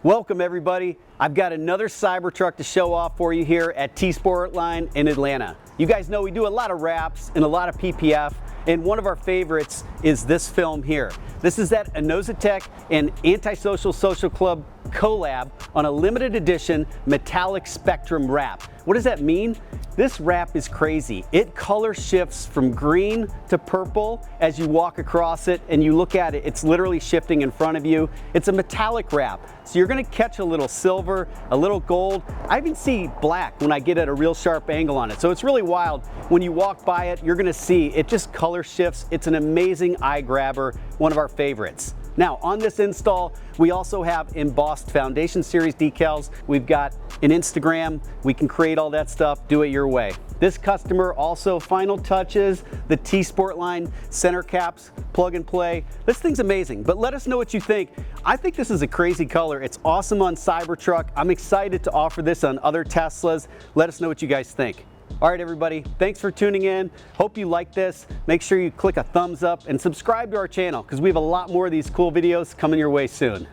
Welcome everybody. I've got another Cybertruck to show off for you here at T-sportline in Atlanta. You guys know we do a lot of wraps and a lot of PPF, and one of our favorites is this film here. This is that Inozetek and Antisocial Social Club collab on a limited edition metallic spectrum wrap. What does that mean? This wrap is crazy. It color shifts from green to purple as you walk across it and you look at it. It's literally shifting in front of you. It's a metallic wrap, so you're gonna catch a little silver, a little gold. I even see black when I get at a real sharp angle on it. So it's really wild. When you walk by it, you're gonna see it just color shifts. It's an amazing eye grabber, one of our favorites. Now on this install, we also have embossed Foundation Series decals. We've got an Instagram. We can create all that stuff, do it your way. This customer also final touches the T-sportline center caps, plug and play. This thing's amazing, but let us know what you think. I think this is a crazy color. It's awesome on Cybertruck. I'm excited to offer this on other Teslas. Let us know what you guys think. All right, everybody, thanks for tuning in. Hope you like this. Make sure you click a thumbs up and subscribe to our channel because we have a lot more of these cool videos coming your way soon.